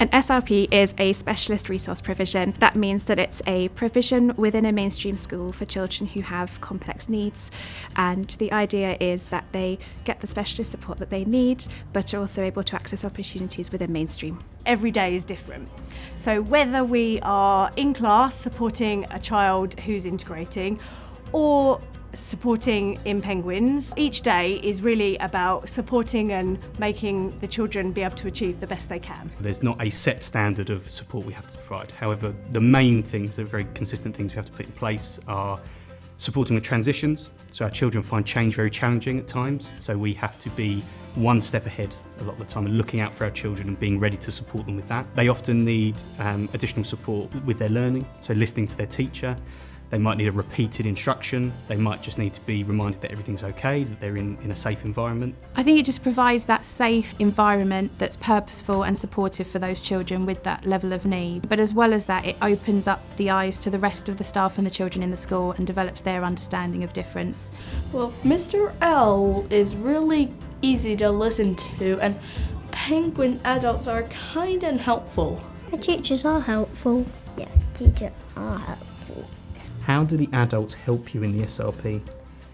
An SRP is a specialist resource provision. That means that it's a provision within a mainstream school for children who have complex needs, and the idea is that they get the specialist support that they need but are also able to access opportunities within mainstream. Every day is different. So whether we are in class supporting a child who's integrating or supporting in Penguins, each day is really about supporting and making the children be able to achieve the best they can. There's not a set standard of support we have to provide. However, the main things, the very consistent things we have to put in place are supporting with transitions. So our children find change very challenging at times, so we have to be one step ahead a lot of the time and looking out for our children and being ready to support them with that. They often need additional support with their learning, so listening to their teacher. They might need a repeated instruction. They might just need to be reminded that everything's okay, that they're in a safe environment. I think it just provides that safe environment that's purposeful and supportive for those children with that level of need. But as well as that, it opens up the eyes to the rest of the staff and the children in the school and develops their understanding of difference. Well, Mr. L is really easy to listen to, and Penguin adults are kind and helpful. The teachers are helpful. Yeah, teachers are helpful. How do the adults help you in the SRP?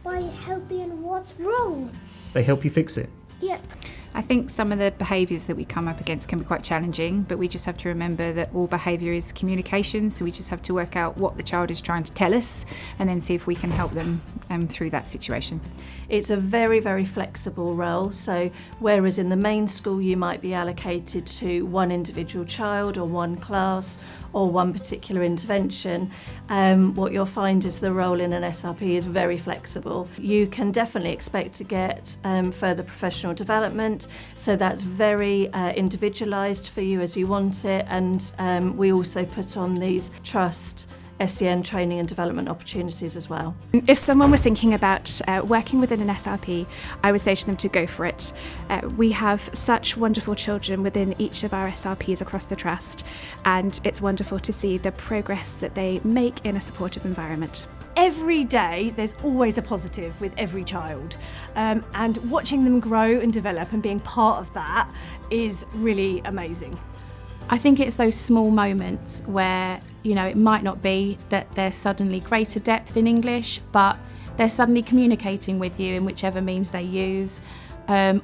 By helping what's wrong. They help you fix it? Yep. I think some of the behaviours that we come up against can be quite challenging, but we just have to remember that all behaviour is communication, so we just have to work out what the child is trying to tell us and then see if we can help them through that situation. It's a very, very flexible role, so whereas in the main school you might be allocated to one individual child or one class or one particular intervention, what you'll find is the role in an SRP is very flexible. You can definitely expect to get further professional development, so that's very individualised for you as you want it, and we also put on these trust SEN training and development opportunities as well. If someone was thinking about working within an SRP, I would say to them to go for it. We have such wonderful children within each of our SRPs across the Trust, and it's wonderful to see the progress that they make in a supportive environment. Every day there's always a positive with every child, and watching them grow and develop and being part of that is really amazing. I think it's those small moments where, it might not be that they're suddenly greater depth in English, but they're suddenly communicating with you in whichever means they use,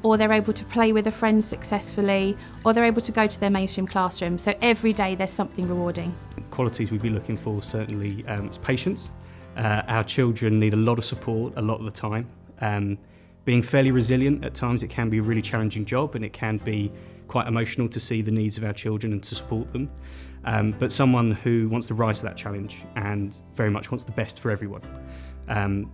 or they're able to play with a friend successfully, or they're able to go to their mainstream classroom. So every day there's something rewarding. Qualities we'd be looking for certainly is patience. Our children need a lot of support a lot of the time. Being fairly resilient at times, it can be a really challenging job, and it can be quite emotional to see the needs of our children and to support them. But someone who wants to rise to that challenge and very much wants the best for everyone.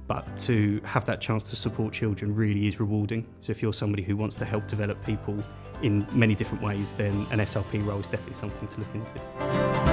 But to have that chance to support children really is rewarding. So if you're somebody who wants to help develop people in many different ways, then an SRP role is definitely something to look into.